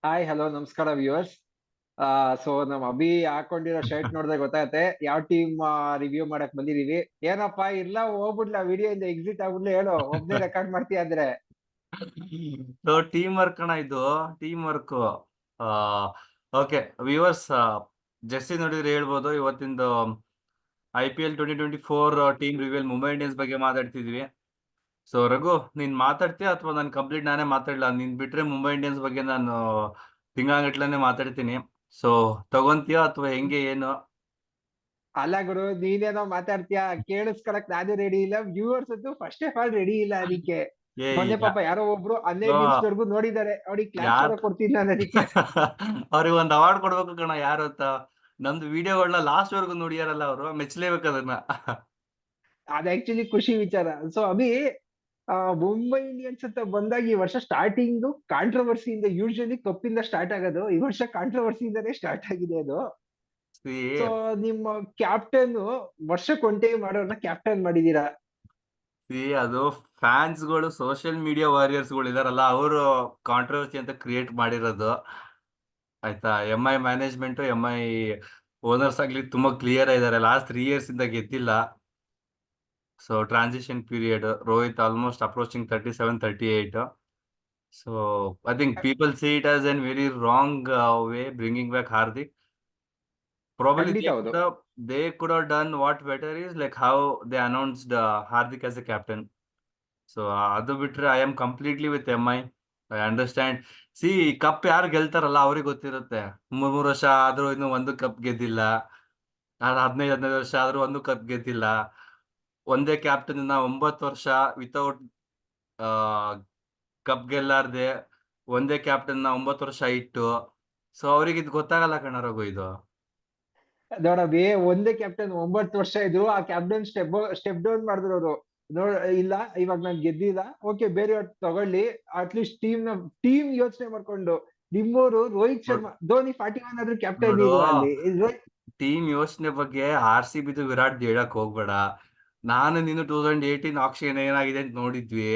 Hi hello ನಮಸ್ಕಾರ viewers. So ನಮ್ Abhi ಹಾಕೊಂಡಿರೋ shirt ನೋಡಿದ್ರೆ ಗೊತ್ತಾಗತ್ತೆ ಯಾವ ಟೀಮ್ ರಿವ್ಯೂ ಮಾಡಕ್ ಬಂದಿದೀವಿ. ಏನಪ್ಪಾ ಇಲ್ಲ ಹೋಗ್ಬಿಡ್ಲಾ ವಿಡಿಯೋ ಇಂದ ಎಕ್ಸಿಟ್ ಆಗ್ಬಿಡ್ಲಿ ಹೇಳು, ಒಬ್ನೇ ರೆಕಾರ್ಡ್ ಮಾಡ್ತೀಯ ಅಂದ್ರೆ. ಸೊ ಟೀಮ್ ವರ್ಕ್ ಅಣ್ಣ, ಇದು team work. Okay viewers, Jessie ನೋಡಿದ್ರೆ ಹೇಳ್ಬೋದು ಇವತ್ತಿಂದು IPL 2024 ಟೀಮ್ ರಿವ್ಯೂಲ್ ಮುಂಬೈ ಇಂಡಿಯನ್ಸ್ ಬಗ್ಗೆ ಮಾತಾಡ್ತಿದ್ವಿ. ಸೊ ರಘು, ನೀನ್ ಮಾತಾಡ್ತೀಯ ಅಥವಾ ನಾನು ಕಂಪ್ಲೀಟ್ ನಾನೇ ಮಾತಾಡ್ಲಾ? ನೀನ್ ಬಿಟ್ರೆ ಮುಂಬೈ ಇಂಡಿಯನ್ಸ್ ಬಗ್ಗೆ ನಾನು ತಿಂಗಾಗಟ್ಲನೆ ಮಾತಾಡ್ತೀನಿ. ಸೊ ತಗೊಂತೀಯ ಅಥವಾ ಹೆಂಗೆ ಏನು? ಅಲ್ಲ ಗುರು, ನೀನೇನೋ ಮಾತಾಡ್ತೀಯ, ಕೇಳಿಸ್ಕೊಳಕ್ ನಾನು ರೆಡಿ ಇಲ್ಲ, ವ್ಯೂವರ್ಸ್ ಅಂತೂ ಫಸ್ಟ್ ಆಫ್ ಆಲ್ ರೆಡಿ ಇಲ್ಲ ಅದಕ್ಕೆ. ಏ ಮೊನ್ನೆ ಪಾಪ ಯಾರೋ ಒಬ್ರು 15 ಯಾ ನಿಮಿಷದವರೆಗೂ ನೋಡಿದ್ದಾರೆ, ಅವ್ರಿಗೆ ಕ್ಲಾಪ್ಸ್ ಯಾರ್ ಕೂಡ ಕೊಡ್ತೀನಿ ನಾನು ಅದಕ್ಕೆ. ಅವ್ರಿಗೆ ಒಂದ್ ಅವಾರ್ಡ್ ಕೊಡ್ಬೇಕು ಕಣ, ಯಾರು ಅಂತ. ನಮ್ದು ವಿಡಿಯೋಗಳನ್ನ ಲಾಸ್ಟ್ ವರ್ಗು ನೋಡಿಯಾರಲ್ಲ, ಅವರು ಮೆಚ್ಚಲೇಬೇಕು ಅದನ್ನ. ಅದ್ ಆಕ್ಚುಲಿ ಖುಷಿ ವಿಚಾರ. ಸೊ ಅಭಿ, ಮುಂಬೈ ಇಂಡಿಯನ್ಸ್ ಅಂತ ಬಂದಾಗ ಈ ವರ್ಷ ಸ್ಟಾರ್ಟಿಂಗ್ ಕಾಂಟ್ರವರ್ಸಿಯಿಂದ, ಯೂಶಲಿ ಕಪ್ಪಿಂದ ಸ್ಟಾರ್ಟ್ ಆಗೋದು, ಈ ವರ್ಷ ಕಾಂಟ್ರವರ್ಸಿಯಿಂದಾನೇ ಸ್ಟಾರ್ಟ್ ಆಗಿದೆ ಅದು. ಸೊ ಸಿ ನಿಮ್ಮ ಕ್ಯಾಪ್ಟನ್, ವರ್ಷಕ್ಕೊಂಟೇ ಮಾಡೋರ್ನ ಕ್ಯಾಪ್ಟನ್ ಮಾಡಿದೀರಾ. ಸಿ ಅದು ಫ್ಯಾನ್ಸ್ಗಳು, ಸೋಷಿಯಲ್ ಮೀಡಿಯಾ ವಾರಿಯರ್ಸ್ಗಳು ಇದಾರಲ್ಲ, ಅವರು ಕಾಂಟ್ರವರ್ಸಿ ಅಂತ ಕ್ರಿಯೇಟ್ ಮಾಡಿರೋದು. ಆಯ್ತಾ, MI ಮ್ಯಾನೇಜ್ಮೆಂಟ್, MI ಓನರ್ಸ್ ಆಗ್ಲಿ ತುಂಬಾ ಕ್ಲಿಯರ್ ಇದಾರೆ. ಲಾಸ್ಟ್ 3 years ಇಂದ ಗೆದ್ದಿಲ್ಲ. So transition period, Rohit almost approaching 37, 38. So I think people see it as a very wrong way bringing back Hardik. Probably ಖಂಡಿತ ಹೌದು. they could have done what better is like how they announced Hardik as a captain. So ಅದು ಬಿಟ್ರೆ I am completely with MI. I understand. C cup ಯಾರು ಗೆಲ್ತಾರಲ್ಲ ಅವ್ರಿಗೆ ಗೊತ್ತಿರುತ್ತೆ. 3 ವರ್ಷ ಆದ್ರೂ ಇನ್ನು ಒಂದು ಕಪ್ ಗೆದ್ದಿಲ್ಲ. 15 ವರ್ಷ ಆದ್ರೂ ಒಂದು ಕಪ್ ಗೆದ್ದಿಲ್ಲ. ಒಂದೇ ಕ್ಯಾಪ್ಟನ್ 9 ವರ್ಷ ವಿತೌಟ್ ಕಪ್ ಗೆಲ್ಲಾರ್ದೆ ಒಂದೇ ಕ್ಯಾಪ್ಟನ್ 9 ವರ್ಷ ಇಟ್ಟು. ಸೊ ಅವ್ರಿಗೆ ಇದು ಗೊತ್ತಾಗಲ್ಲ ಕಣ ರಘು, ಇದು. ನೋಡಬಿ, ಒಂದೇ ಕ್ಯಾಪ್ಟನ್ 9 ವರ್ಷ ಇದ್ರು, ಆ ಕ್ಯಾಪ್ಟನ್ ಸ್ಟೆಪ್ ಡೌನ್ ಮಾಡಿದ್ರು ಅವರು. ನೋಡ್, ಇಲ್ಲ ಇವಾಗ ನಾನ್ ಗೆದ್ದಿಲ್ಲ, ಓಕೆ ಬೇರೆಯವ್ರು ತಗೊಳ್ಳಿ, ಅಟ್ಲೀಸ್ಟ್ ಟೀಮ್ ಯೋಚನೆ ಮಾಡ್ಕೊಂಡು. ನಿಮ್ಮವರು ರೋಹಿತ್ ನೋಡ್- ಶರ್ಮಾ, ಧೋನಿ 41 ಆದ್ರೂ ಕ್ಯಾಪ್ಟನ್ ನೋಡು, ಇಲ್ವಾ ಅಲ್ಲಿ? ಟೀಮ್ ಯೋಚನೆ ಬಗ್ಗೆ RCB ವಿರಾಟ್ ಹೇಳಕ್ ಹೋಗ್ಬೇಡ. ನಾನು ನೀನು 2018 ಆಕ್ಷನ್ ಏನಾಗಿದೆ ಅಂತ ನೋಡಿದ್ವಿ.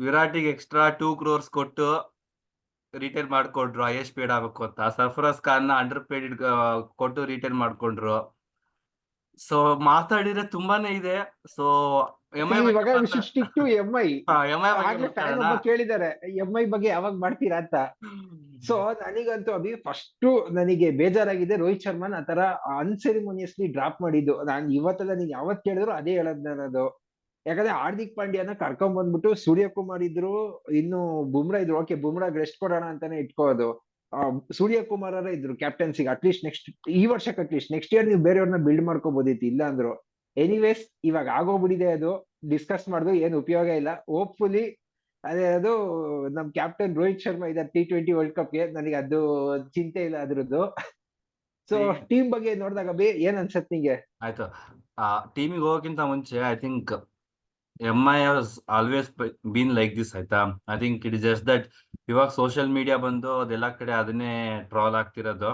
ವಿರಾಟಿಗೆ ಎಕ್ಸ್ಟ್ರಾ 2 crores ಕೊಟ್ಟು ರಿಟೈರ್ ಮಾಡ್ಕೊಂಡ್ರು, ಹೈಯೆಸ್ಟ್ ಪೇಡ್ ಆಗ್ಬೇಕು ಅಂತ. ಸರ್ಫರಾಜ್ ಖಾನ್ ಅಂಡರ್ ಪೇಡ್ ಕೊಟ್ಟು ರಿಟೈರ್ ಮಾಡ್ಕೊಂಡ್ರು. ಸೊ ಮಾತಾಡಿದ್ರೆ ತುಂಬಾನೇ ಇದೆ. ಸೊ MI ಬಗ್ಗೆ ಇವಾಗ ಸ್ಟಿಕ್ ಟು MI. MI ಬಗ್ಗೆ ಆಗ್ಲೇ ಫ್ಯಾನ್ ಮಾತಾಡೋಣ. ಒಬ್ಬ ಕೇಳಿದ್ದಾರೆ, MI ಬಗ್ಗೆ ಯಾವಾಗ ಮಾಡ್ತೀರಾ ಅಂತ. ಸೊ ನನಗಂತೂ ಅಭಿ ಫಸ್ಟ್ ನನಗೆ ಬೇಜಾರಾಗಿದೆ ರೋಹಿತ್ ಶರ್ಮಾನ್ ಆತರ ಅನ್ಸೆರಿಮೋನಿಯಸ್ಲಿ ಡ್ರಾಪ್ ಮಾಡಿದ್ದು. ನಾನ್ ಇವತ್ತಲ್ಲ, ನೀನ್ ಯಾವತ್ ಕೇಳಿದ್ರು ಅದೇ ಹೇಳದ್ ನಾನು. ಯಾಕಂದ್ರೆ ಹಾರ್ದಿಕ್ ಪಾಂಡ್ಯನ ಕರ್ಕೊಂಡ್ ಬಂದ್ಬಿಟ್ಟು ಸೂರ್ಯಕುಮಾರ್ ಇದ್ರು, ಇನ್ನು ಬುಮ್ರಾ ಇದ್ರು. ಓಕೆ, ಬುಮ್ರಾಗ್ ರೆಸ್ಟ್ ಕೊಡೋಣ ಅಂತಾನೆ ಇಟ್ಕೋದು. ಸೂರ್ಯಕುಮಾರ್ ಅವರೇ ಇದ್ರು ಕ್ಯಾಪ್ಟನ್ಸಿಗೆ. ಅಟ್ಲೀಸ್ಟ್ ನೆಕ್ಸ್ಟ್ ಈ ವರ್ಷಕ್ಕೆ, ಅಟ್ಲೀಸ್ಟ್ ನೆಕ್ಸ್ಟ್ ಇಯರ್ ನೀವು ಬೇರೆಯವ್ರನ್ನ ಬಿಲ್ಡ್ ಮಾಡ್ಕೋಬಹುದಿತ್ತು, ಇಲ್ಲ ಅಂದ್ರು. ಎನಿವೇಸ್ ಇವಾಗ ಆಗೋಗ್ಬಿಟ್ಟಿದೆ ಅದು. ಡಿಸ್ಕಸ್ ಮಾಡಿದ್ರು ಏನು ಉಪಯೋಗ ಇಲ್ಲ. ಹೋಪ್ಫುಲಿ ಅದೇ ಅದು ನಮ್ ಕ್ಯಾಪ್ಟನ್ ರೋಹಿತ್ ಶರ್ಮಾ ಇದ್ದಾರೆ T20 ವರ್ಲ್ಡ್ ಕಪ್ಗೆ, ನನಗೆ ಅದು ಚಿಂತೆ ಇಲ್ಲ ಅದ್ರದ್ದು. ಸೊ ಟೀಮ್ ಬಗ್ಗೆ ನೋಡಿದಾಗ ಬಿ ಏನ್ ಅನ್ಸತ್ ನಿಂಗೆ? ಆಯ್ತು. ಟೀಮಿಗೆ ಹೋಗೋಕ್ಕಿಂತ ಮುಂಚೆ I think MI has always been like this, ಆಯ್ತಾ. I think it is just that ಇವಾಗ ಸೋಷಿಯಲ್ ಮೀಡಿಯಾ ಬಂದು ಅದೆಲ್ಲ ಕಡೆ ಅದನ್ನೇ ಟ್ರಾಲ್ ಆಗ್ತಿರೋದು.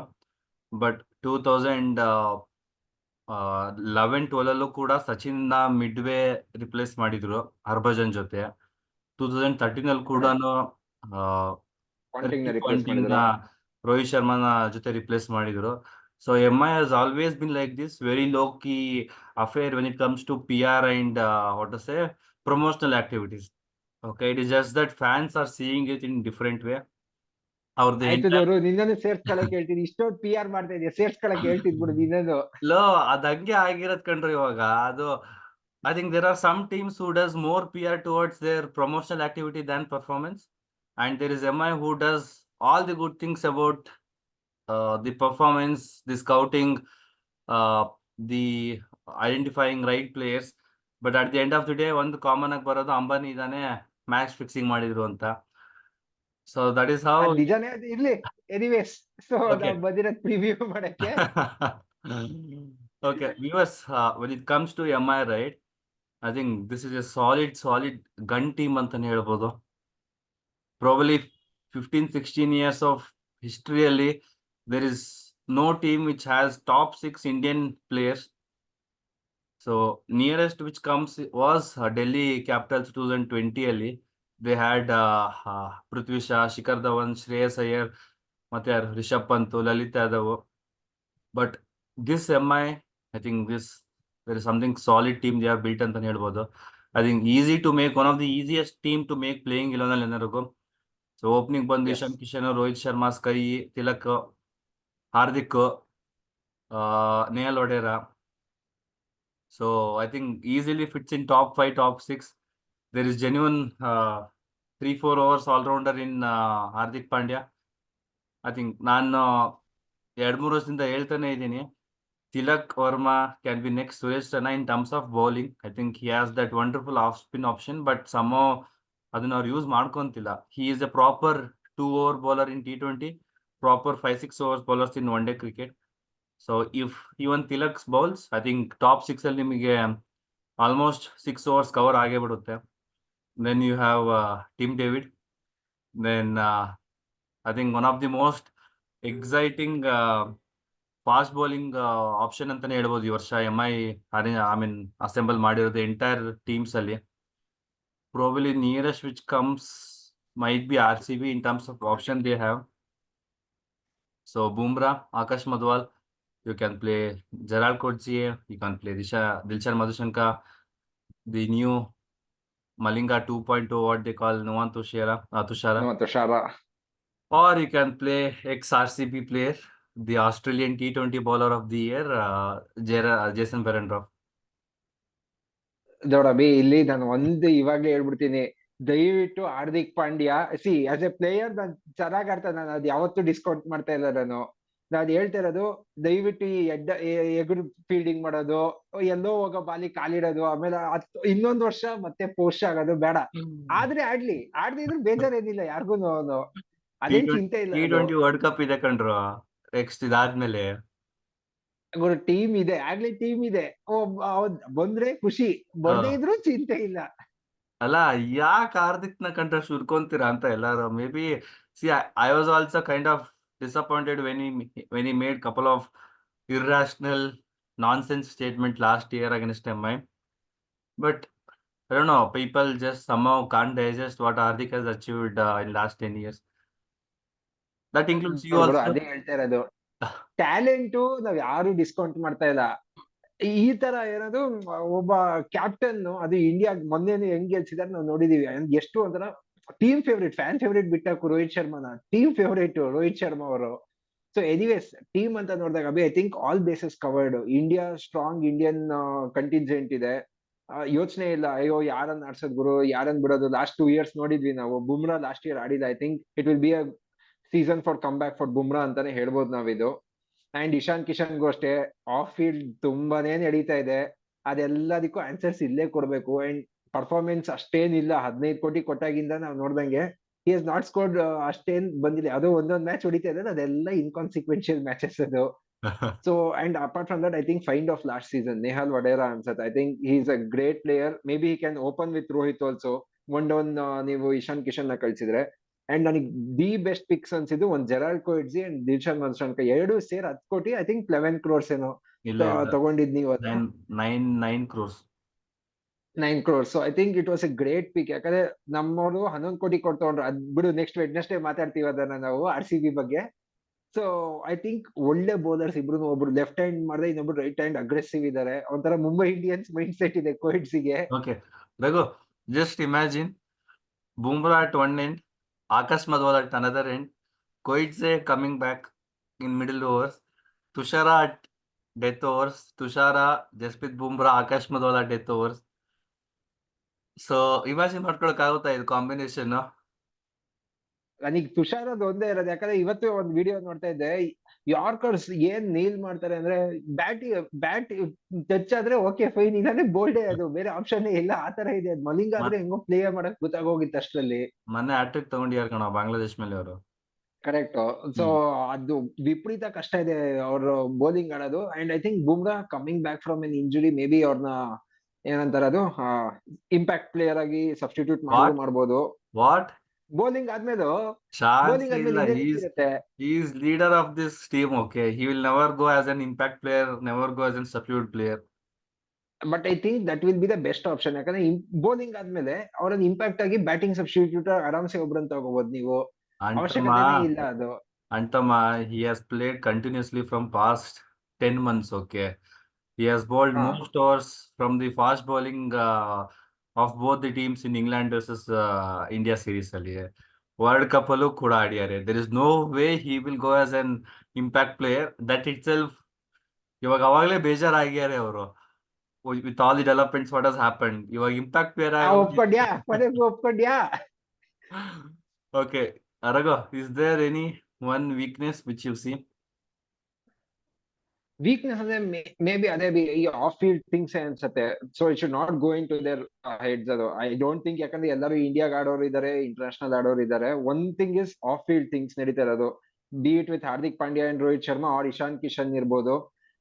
ಬಟ್ 2011-12 ಕೂಡ ಸಚಿನ್ ನ ಮಿಡ್ವೇ ರಿಪ್ಲೇಸ್ ಮಾಡಿದ್ರು ಹರ್ಭಜನ್ ಜೊತೆ. 2013 ಕೂಡ ಪಾಂಟಿಂಗ್ ನ ರಿಕಿ ರಿಪ್ಲೇಸ್ ಪಾಂಟಿಂಗ್ ನ ಮಾಡಿದ್ರು. ರೋಹಿತ್ ಶರ್ಮನ ಜೊತೆ ರಿಪ್ಲೇಸ್ ಮಾಡಿದ್ರು. So MI has always been like this, very low key affair when it comes to PR and what to say, promotional activities. Okay, it is just that fans are seeing it in different way. ಅವ್ರದ್ದು ಆಯ್ತು entire ದೇವ್ರು, ನಿನ್ನನ್ನು ಸೇರ್ಸ್ಕೊಳಕ್ ಹೇಳ್ತೀನಿ. ಇಷ್ಟೊಂದು PR ಮಾಡ್ತಾ ಇದೆಯಾ, ಸೇರ್ಸ್ಕೊಳಕ್ ಹೇಳ್ತಿದ್ಬಿಡು ನಿನ್ನನ್ನು. Low, ಅದ್ ಹಂಗೆ ಆಗಿರೋದ್ ಕಣ್ರಿ ಇವಾಗ. ಅದು I think there are some teams who does more PR towards their promotional activity than performance, and there is MI who does all the good things about the performance, the scouting, uh, the identifying right players. But at the end of the day, ಒಂದು common ಆಗಿ ಬರೋದು ಅಂಬಾನಿ ಇದಾನೆ match fixing ಮಾಡಿದ್ರು ಅಂತ. So that is how. ಅದ್ ನಿಜಾನೇ, ಅದು ಇರ್ಲಿ. Anyways, so Okay. ನಾವ್ ಬಂದಿರೋದ್ ಪ್ರಿವ್ಯೂ ಮಾಡಕ್ಕೆ. Okay, viewers, when it comes to MI, right, I think this is a solid gun team ಅಂತಾನೆ ಹೇಳ್ಬೋದು. Probably 15-16 years of history ಅಲ್ಲಿ there is no team which has top 6 Indian players. So nearest which comes was Delhi Capitals 2020 ಅಲ್ಲಿ. They had Prithvi Shah, Shikhar Dhawan, Shreyas Iyer, ಮತ್ತೆ ಯಾರು Rishabh Pant, Lalit Yadav. But this I think there is something solid team they have built ಅಂತಾನೆ ಹೇಳ್ಬೋದು. I think easy to make, one of the easiest team to make playing 11 ಎಲ್ಲರಿಗೂ. So opening ಬಂದು as Ishan Kishan, Rohit Sharma, SKY, Tilak, Hardik, Nehal Wadhera. So I think easily fits in top 5, top 6. There is genuine 3-4 overs all-rounder in Hardik Pandya. I think ನಾನು 2-3 ವರ್ಷದಿಂದ ಹೇಳ್ತಾನೆ ಇದ್ದೀನಿ, Tilak Varma can be next Suresh Raina in terms of bowling. I think he has that wonderful off spin option, but ಅದನ್ನ ಅವ್ರು use ಮಾಡ್ಕೊಂತಿಲ್ಲ. He is a proper 2 over bowler in T20, proper 5-6 overs bowlers in one day cricket. So if even Tilak's bowls, I think top 6 ಅಲ್ಲಿ ನಿಮಗೆ almost 6 overs cover ಆಗೇ ಬಿಡುತ್ತೆ. Then you have Tim David. Then I think one of the most exciting fast bowling option ಅಂತಾನೆ ಹೇಳ್ಬೋದು ಈ ವರ್ಷ I mean assemble ಮಾಡಿರೋದು entire teams ಅಲ್ಲಿ. Probably nearest which comes might be RCB in terms of option they have. So Bumrah, Akash Madhwal, you can play Gerald Coetzee, you can play Dilshan Madhushanka, the new Malinga 2.0, what they call Nuwan Tushara, Tushar. or you can play ex-RCB player, the Australian T20 bowler of the year, Jason Behrendorff. ನೋಡಬಿ, ಇಲ್ಲಿ ನಾನು ಇವಾಗ್ಲೇ ಹೇಳ್ಬಿಡ್ತೀನಿ, ದಯವಿಟ್ಟು Hardik Pandya as A player ನಾನು ಚೆನ್ನಾಗ್ ಆಡ್ತಾನೆ, ನಾನು ಅದು ಯಾವತ್ತೂ ಡಿಸ್ಕೌಂಟ್ ಮಾಡ್ತಾ ಇಲ್ಲ. ನಾನು ಹೇಳ್ತಾ ಇರೋದು, ದಯವಿಟ್ಟು ಈ ಎಗುರು ಫೀಲ್ಡಿಂಗ್ ಮಾಡೋದು, ಎಲ್ಲೋ ಹೋಗೋ ಬಾಲಿ ಕಾಲಿಡೋದು, ಆಮೇಲೆ ಇನ್ನೊಂದ್ ವರ್ಷ ಮತ್ತೆ ಪೋಸ್ಟ್ ಆಗೋದು ಬೇಡ. ಆದ್ರೆ ಆಡ್ದಿದ್ರು ಬೇಜಾರೇನಿಲ್ಲ ಯಾರಿಗೂನು, ಅದೇನ್ ಚಿಂತೆ ಇಲ್ಲ. T20 ವರ್ಲ್ಡ್ ಕಪ್ ಇದೆ ಕಣ್ರು ನೆಕ್ಸ್ಟ್ ಇದಾದ್ಮೇಲೆ. ಟೀಮ್ ಇದೆ, ಆಗ್ಲೇ ಟೀಮ್ ಇದೆ, ಬಂದ್ರೆ ಖುಷಿ, ಬರ್ದೇ ಇದ್ರು ಚಿಂತೆ ಇಲ್ಲ. ಅಲ್ಲ, ಯಾಕೆ ಹಾರ್ದಿಕ್ ನ ಕಂಡ್ರೆ ಸುರ್ಕೊಂತೀರಾ ಅಂತ ಎಲ್ಲಾರು. May be I was also kind of disappointed when he made couple of irrational nonsense statement last year against MI. But I don't know, people just somehow can't digest what Hardik has achieved in last 10 years. That includes you also. ಅದೇ ಹೇಳ್ತಾ ಇರೋದು, talent ನಾವ್ ಯಾರು discount ಮಾಡ್ತಾ ಇಲ್ಲ. ಈ ತರ ಏನದು, ಒಬ್ಬ ಕ್ಯಾಪ್ಟನ್, ಅದು ಇಂಡಿಯಾ ಮೊನ್ನೆ ಹೆಂಗ್ ಗೆಲ್ಸಿದಾರೆ ನಾವು ನೋಡಿದೀವಿ. ಎಷ್ಟು ಒಂಥರ ಟೀಮ್ ಫೇವ್ರೇಟ್, ಫ್ಯಾನ್ ಫೇವ್ರೇಟ್ ಬಿಟ್ಟಾಕು ರೋಹಿತ್ ಶರ್ಮಾನ, ಟೀಮ್ ಫೇವ್ರೇಟ್ ರೋಹಿತ್ ಶರ್ಮಾ ಅವರು. ಸೊ ಎನಿವೇಸ್, ಟೀಮ್ ಅಂತ ನೋಡಿದಾಗ I think all bases covered. India strong Indian contingent ಇದೆ, ಯೋಚನೆ ಇಲ್ಲ ಅಯ್ಯೋ ಯಾರನ್ನ ಆಡ್ಸೋದ್ ಗುರು, ಯಾರನ್ನ ಬಿಡೋದು. ಲಾಸ್ಟ್ 2 years ನೋಡಿದ್ವಿ ನಾವು, ಬುಮ್ರಾ ಲಾಸ್ಟ್ ಇಯರ್ ಆಡಿಲ್ಲ. I think it will be a season for come back for Bumrah ಅಂತಾನೆ ಹೇಳ್ಬೋದು ನಾವಿದು. ಅಂಡ್ ಇಶಾನ್ ಕಿಶನ್ಗೂ ಅಷ್ಟೇ, ಆಫ್ ಫೀಲ್ಡ್ ತುಂಬಾನೇ ನಡೀತಾ ಇದೆ, ಅದೆಲ್ಲದಕ್ಕೂ ಆನ್ಸರ್ಸ್ ಇಲ್ಲೇ ಕೊಡ್ಬೇಕು. ಅಂಡ್ ಪರ್ಫಾರ್ಮೆನ್ಸ್ ಅಷ್ಟೇನಿಲ್ಲ, 15 ಕೋಟಿ ಕೊಟ್ಟಾಗಿಂದ ನಾವ್ ನೋಡ್ದಂಗೆ ಹಿ ಹಸ್ ನಾಟ್ ಸ್ಕೋರ್ಡ್ ಅಷ್ಟೇನ್ ಬಂದಿಲ್ಲ. ಅದು ಒಂದೊಂದ್ ಮ್ಯಾಚ್ ಹೊಡಿತಾ ಇದೆ, ಅದೆಲ್ಲ ಇನ್ಕಾನ್ಸಿಕ್ವೆನ್ಷಿಯಲ್ ಮ್ಯಾಚಸ್ ಅದು. So and apart from that, I think find of last season Nehal Wadhera ಅನ್ಸತ್ತೆ. I think he is a great player. Maybe he can open with Rohit also. One down ನೀವು ಇಶಾನ್ ಕಿಶನ್ ನ ಕಳ್ಸಿದ್ರೆ. ಅಂಡ್ ನನಗೆ the best fix ಅನ್ಸಿದ್ದು ಒಂದ್ Gerald ಕೋಯಿಟ್ಜಿ and Dilshan ಮಧುಶಂಕ, 2 ಸೇರ್ 10 ಕೋಟಿ, I think 11 crores ಏನೋ ತಗೊಂಡಿದ್ ನೀವು. 9 crores. 9 crores. So I think it was a great pick. ಯಾಕಂದ್ರೆ ನಮ್ಮವರು 11 ಕೋಟಿ ಕೊಟ್ಟು ತಗೊಂಡ್ರು. ಅದ್ ಬಿಡು, ನೆಕ್ಸ್ಟ್ ವೆಡ್ನೆಸ್ಡೇ ಮಾತಾಡ್ತೀವಿ ಅದನ್ನ ನಾವು RCB ಬಗ್ಗೆ. ಸೊ ಐ ಥಿಂಕ್ ಒಳ್ಳೆ ಬೌಲರ್ಸ್ ಇಬ್ರು, ಒಬ್ರು ಲೆಫ್ಟ್ ಹ್ಯಾಂಡ್ ಮಾಡಿದ್ರೆ, ಇನ್ನೊಬ್ರು ರೈಟ್ ಹ್ಯಾಂಡ್ ಅಗ್ರೆಸಿವ್ ಇದಾರೆ. ಒಂಥರ ಮುಂಬೈ ಇಂಡಿಯನ್ಸ್ ಮೈಂಡ್ ಸೆಟ್ ಇದೆ ಕೋಯಿಟ್ಸಿಗೆ. Okay, Raghu, just imagine Bumrah at one end, Akash Madhwal at another end, Coetzee coming back in middle overs, Tushara at death overs, Jasprit Bumrah, Akash Madhwal at death overs. So imagine ಮಾಡ್ಕೊಳಕ್ ಆಗುತ್ತಾ ಇದು combination? ನನಗೆ ತುಷಾರದ್ ಒಂದೇ ಇರೋದು, ಯಾಕಂದ್ರೆ ಇವತ್ತು ಒಂದ್ video ನೋಡ್ತಾ ಇದ್ದೆ, ಯಾರ್ಕರ್ಸ್ ಏನ್ ನೀಲ್ ಮಾಡ್ತಾರೆ ಅಂದ್ರೆ, ಬ್ಯಾಟ್ ಟಚ್ ಆದ್ರೆ ಓಕೆ ಫೈನ್, ಇಲ್ಲಾಂದ್ರೆ ಬೋಲ್ಡೇ, ಅದು ಬೇರೆ ಆಪ್ಷನ್ ಇಲ್ಲ. ಆತರ ಇದೆ. ಮಲಿಂಗ ಆದ್ರೆ ಹೆಂಗೋ ಪ್ಲೇ ಮಾಡಕ್ ಗೊತ್ತಾಗೋಗಿತ್ತು ಅಷ್ಟ್ರಲ್ಲಿ. ಮೊನ್ನೆ ಹ್ಯಾಟ್ರಿಕ್ ತಗೊಂಡಿಯಾರ ಕಣ ಬಾಂಗ್ಲಾದೇಶ್ ಮೇಲೆ ಅವರು. ಕರೆಕ್ಟ್. ಸೊ ಅದು ವಿಪರೀತ ಕಷ್ಟ ಇದೆ ಅವ್ರ ಬೌಲಿಂಗ್ ಆಡೋದು. And I think Bumrah coming back from N injury, may be ಅವ್ರನ್ನ ಏನಂತಾರ ಅದು, ಇಂಪ್ಯಾಕ್ಟ್ ಪ್ಲೇಯರ್ ಆಗಿ ಸಬ್ಸ್ಟಿಟ್ಯೂಟ್ ಮಾಡ್ಬೋದು. ವಾಟ್ ಬೌಲಿಂಗ್ ಆದ್ಮೇಲೆ ಚಾನ್ಸ್ ಇಲ್ಲ. ಇರುತ್ತೆ. He is leader of this team, okay? He will never go as an impact player, never go as a substitute player. But I think that will be the best option. ಯಾಕಂದ್ರೆ bowling ಆದ್ಮೇಲೆ ಅವ್ರನ್ನ impact ಆಗಿ batting substitute ಆರಾಮ್ಸೆ ಒಬ್ರನ್ನ ತಗೋಬಹುದು ನೀವು. ಅವಶ್ಯಕತೆನೇ ಇಲ್ಲ ಅದು. Antama, he has played continuously from past 10 months, okay. He has bowled ಹಾ most overs from the fast bowling of both the teams in England versus India series ಅಲ್ಲಿ. ವರ್ಲ್ಡ್ ಕಪ್ ಅಲ್ಲೂ ಕೂಡ ಆಡಿದ್ದಾರೆ. There is no way he will go as an impact player. That itself ಇವಾಗ ಅವಾಗಲೇ ಬೇಜಾರಾಗ್ಯಾರೆ ಅವರು. With all the developments what has happened. ಇವಾಗ impact player ಆಗೋದು. ಒಪ್ಕೊಂಡ್ಯಾ ಕೊನೆಗೂ ಒಪ್ಕೊಂಡ್ಯಾ. Okay, Arago, is there any one weakness which you see? Weakness ಅಂದ್ರೆ maybe ಅದೇ ಈ off field things ಅನ್ಸುತ್ತೆ. So it should not go into their heads. ಅದು I don't think, ಯಾಕಂದ್ರೆ ಎಲ್ಲರೂ ಇಂಡಿಯಾಗ ಆಡೋರು ಇದಾರೆ, ಇಂಟರ್ನ್ಯಾಷನಲ್ ಆಡೋರು ಇದಾರೆ. One thing is off field things ನಡೀತಾ ಇರೋದು, be it with Hardik Pandya and Rohit Sharma or Ishan Kishan ಇರ್ಬೋದು.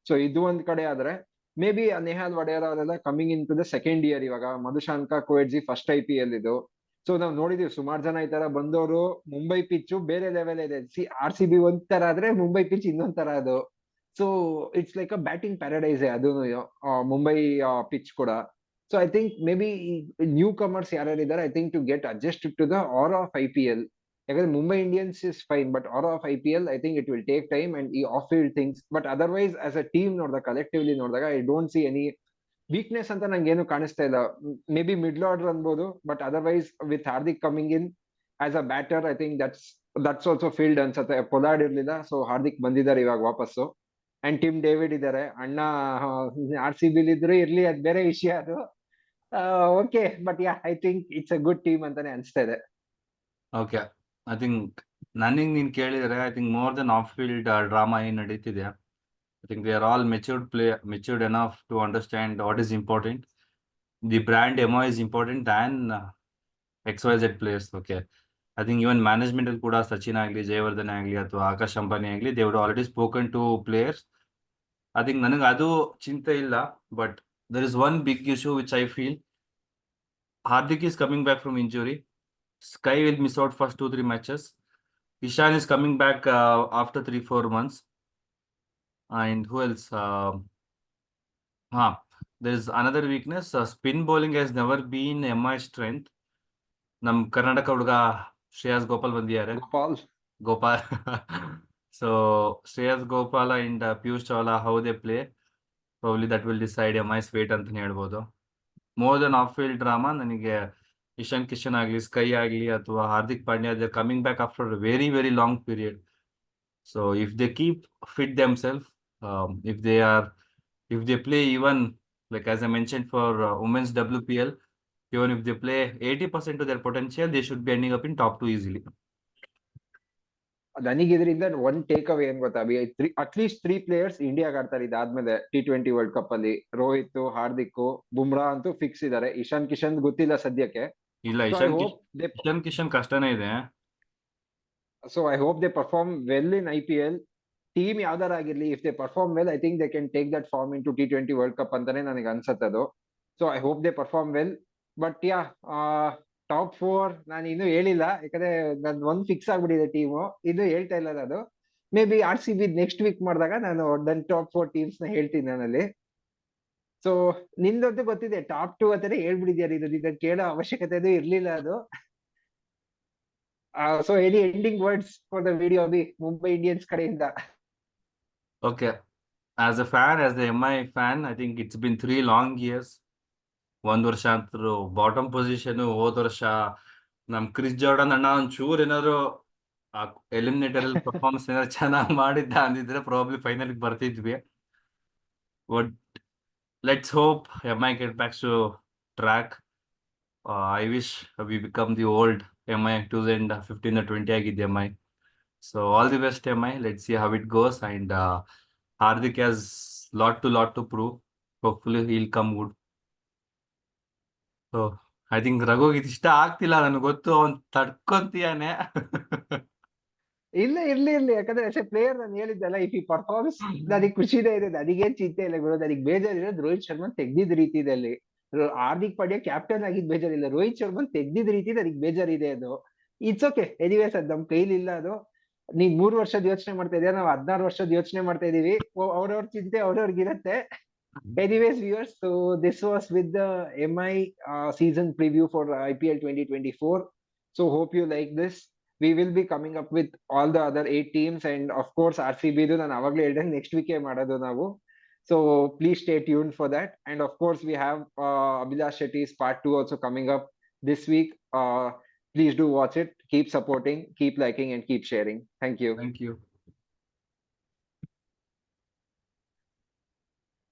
ಸೊ ಇದು ಒಂದ್ ಕಡೆ ಆದ್ರೆ ಮೇ ಬಿ ನೆಹಾಲ್ ವಡೇರ ಅವರೆಲ್ಲ coming into the second year. ಇವಾಗ ಮಧುಶಾಂಕ ಕುವೆಟ್ಜಿ ಫಸ್ಟ್ IPL ಇದು. ಸೊ ನಾವ್ ನೋಡಿದೀವಿ ಸುಮಾರು ಜನ ಈ ತರ ಬಂದವರು. ಮುಂಬೈ ಪಿಚ್ಚು ಬೇರೆ ಲೆವೆಲ್ ಇದೆ. RCB ಒಂದ್ ತರ ಆದ್ರೆ ಮುಂಬೈ ಪಿಚ್ ಇನ್ನೊಂದ್ ತರ ಅದು. So it's like a batting paradise ಅದು ಮುಂಬೈ ಪಿಚ್ ಕೂಡ. So I think maybe newcomers ಯಾರ್ಯಾರಿದ್ದಾರೆ, I think to get adjust to the aura of IPL. ಯಾಕಂದ್ರೆ Mumbai Indians is fine, but aura of IPL I think it will take time and the off field things. But otherwise as a team ನೋಡಿದಾಗ, collectively ನೋಡಿದಾಗ, I don't see any weakness ಅಂತ ನಂಗೆ ಏನು ಕಾಣಿಸ್ತಾ ಇಲ್ಲ. May be middle order ಅನ್ಬೋದು, but otherwise with Hardik coming in as a batter, I think that's also field ಅನ್ಸುತ್ತೆ. Pollard ಇರ್ಲಿಲ್ಲ, ಸೊ ಹಾರ್ದಿಕ್ ಬಂದಿದ್ದಾರೆ ಇವಾಗ ವಾಪಸ್ಸು. ಅಂಡ್ ಟಿಮ್ ಡೇವಿಡ್ ಇದ್ದಾರೆ ಅಣ್ಣ. RCB ಇದ್ರು ಇರ್ಲಿ, ಅದ್ ಬೇರೆ ವಿಷಯ ಅದು. Okay, but yeah I think it's a good team ಅಂತಾನೆ ಅನ್ಸ್ತಾ ಇದೆ. ಓಕೆ, ಐ ಥಿಂಕ್ ನನಗೆ ನೀನು ಕೇಳಿದರೆ, I think more than off field drama ಏನು ನಡೀತಿದೆ, I think they are all matured enough to understand what is important. The brand MO is important than XYZ players. Okay, I think even management ಕೂಡ ಸಚಿನ್ ಆಗಲಿ, ಜಯವರ್ಧನ್ ಆಗಲಿ, ಅಥವಾ ಆಕಾಶ್ ಅಂಬಾನಿ ಆಗಲಿ, they would already spoken to players. I think ನನಗೆ ಅದು ಚಿಂತೆ ಇಲ್ಲ. But there is one big issue which I feel. Hardik is coming back from injury. Sky will miss out first 2-3 matches. Ishan is coming back after 3-4 months. And who else? There is another weakness. Spin bowling has never been MI strength. ನಮ್ಮ ಕರ್ನಾಟಕ ಹುಡುಗ ಶ್ರೇಯಸ್ ಗೋಪಾಲ್ ಬಂದಿದ್ದಾರೆ. Gopal. So Shreyas Gopal and Piyush Chawla, how they play, probably that will decide MI's fate ಅಂತಾನೆ ಹೇಳ್ಬೋದು. More than off field drama, ನನಗೆ ಇಶಾನ್ ಕಿಶನ್ ಆಗಲಿ, sky ಆಗಲಿ, ಅಥವಾ Hardik Pandya, they coming back after very very long period. So if they keep fit themself, if they play even, like as I mentioned for women's WPL, even if they play 80% of their potential, they should be ending up in top 2 easily. ನನಗೆ ಇದರಿಂದ one take away ಏನ್ ಗೊತ್ತಾ, at least 3 players ಇಂಡಿಯಾಗ ಆಡ್ತಾರೆ ಇದಾದ್ಮೇಲೆ T20 world cup ಅಲ್ಲಿ. ರೋಹಿತ್, ಹಾರ್ದಿಕ್, ಬುಮ್ರಾ ಅಂತೂ fix ಇದಾರೆ. ಇಶಾನ್ ಕಿಶನ್ ಗೊತ್ತಿಲ್ಲ ಸದ್ಯಕ್ಕೆ. ಇಲ್ಲ, ಇಶಾನ್ ಕಿಶನ್ ಕಷ್ಟನೇ ಇದೆ. So I hope they perform well in IPL. Team ಯಾವ್ದಾರ ಆಗಿರ್ಲಿ, if they perform well, I think they can take that form into T20 world cup ಅಂತಾನೆ ನನಗೆ ಅನ್ಸತ್ತದು. So I hope they perform well. But yeah, top 4 ನಾನು ಇನ್ನೂ ಹೇಳಿಲ್ಲ, ಯಾಕಂದ್ರೆ ನನ್ ಒಂದ್ ಫಿಕ್ಸ್ ಆಗ್ಬಿಟ್ಟಿದೆ ಟೀಮು. ಇದು ಹೇಳ್ತಾ ಇಲ್ಲ ನಾನು. May be RCB next week ಮಾಡಿದಾಗ ನಾನು ನನ್ನ ಟಾಪ್ 4 ಟೀಮ್ಸ್ ನ ಹೇಳ್ತೀನಿ ನಾನಲ್ಲಿ. ಸೊ ನಿಂದಂತೂ ಗೊತ್ತಿದೆ, ಟಾಪ್ 2 ಅಂತಾನೆ ಹೇಳ್ಬಿಟ್ಟಿದ್ಯಾರ. ಇದನ್ನ ಕೇಳೋ ಅವಶ್ಯಕತೆ ಇರ್ಲಿಲ್ಲ ಅದು. So any ending words for the video Abhi, Mumbai Indians ಕಡೆಯಿಂದ? Okay, as a fan, as the MI fan, I think it's been 3 long years. ಒಂದ್ ವರ್ಷ ಅಂತೂ ಬಾಟಮ್ ಪೊಸಿಷನ್, ಹೋದ ವರ್ಷ ನಮ್ ಕ್ರಿಸ್ ಜಾರ್ಡನ್ ಅಣ್ಣ ಒಂಚೂರ್ ಏನಾದ್ರು ಎಲಿಮಿನೇಟರ್ ಅಲ್ಲಿ ಪರ್ಫಾರ್ಮೆನ್ಸ್ ಏನಾದ್ರು ಚೆನ್ನಾಗಿ ಮಾಡಿದ್ದ ಅಂದಿದ್ರೆ ಪ್ರಾಬ್ಲಿ ಫೈನಲ್ ಬರ್ತಿದ್ವಿ. But let's hope MI get back to track. I wish we become the old MI 2015 or 20 ಆಗಿದ್ದ MI. So all the best MI. Let's see how it goes. And Hardik has lot to prove. Hopefully he'll come good. So I think ರಘುಗೆ ಇದು ಇಷ್ಟ ಆಗ್ತಿಲ್ಲ, ನನಗೆ ಗೊತ್ತು, ಅವ್ನು ತಡ್ಕೊಂತೀಯಾನೆ. ಇಲ್ಲ ಇರ್ಲಿ, ಯಾಕಂದ್ರೆ ಆಸ್ ಎ ಪ್ಲೇಯರ್ ನಾನು ಹೇಳಿದ್ದಲ್ಲ, ಇಫ್ ಈ ಪರ್ಫಾರ್ಮೆನ್ಸ್ ನನಗೆ ಖುಷಿನೇ ಇದೆ, ನನಗೇನ್ ಚಿಂತೆ ಇಲ್ಲ ಗುರು. ನನಗೆ ಬೇಜಾರಿರೋದು ರೋಹಿತ್ ಶರ್ಮಾ ತೆಗ್ದಿದ್ ರೀತಿಯಲ್ಲಿ. ಹಾರ್ದಿಕ್ ಪಾಂಡ್ಯ ಕ್ಯಾಪ್ಟನ್ ಆಗಿದ್ ಬೇಜಾರಿಲ್ಲ, ರೋಹಿತ್ ಶರ್ಮಾ ತೆಗ್ದಿದ್ ರೀತಿ ನನಗೆ ಬೇಜಾರಿದೆ. ಅದು ಇಟ್ಸ್ ಓಕೆ. ಎನಿವೇಸ್ ಅದ್ ನಮ್ ಕೈಲಿಲ್ಲ ಅದು. ನೀವ್ 3 ವರ್ಷದ ಯೋಚನೆ ಮಾಡ್ತಾ ಇದೀಯ, ನಾವು 16 ವರ್ಷದ ಯೋಚನೆ ಮಾಡ್ತಾ ಇದೀವಿ. ಅವ್ರವ್ರ ಚಿಂತೆ ಅವ್ರವ್ರಿಗಿರತ್ತೆ. Anyways, viewers, so this was with the MI season preview for IPL 2024. So hope you like this. we will be coming up with all the other 8 teams, and of course RCB ದು ನಾನು ಅವಾಗ್ಲೇ ಹೇಳಿದೆ next week ಮಾಡೋದು ನಾವು. So please stay tuned for that. And of course we have Abhilash Shetty's part 2 also coming up this week. Please do watch it. Keep supporting, keep liking, and keep sharing. Thank you. Thank you.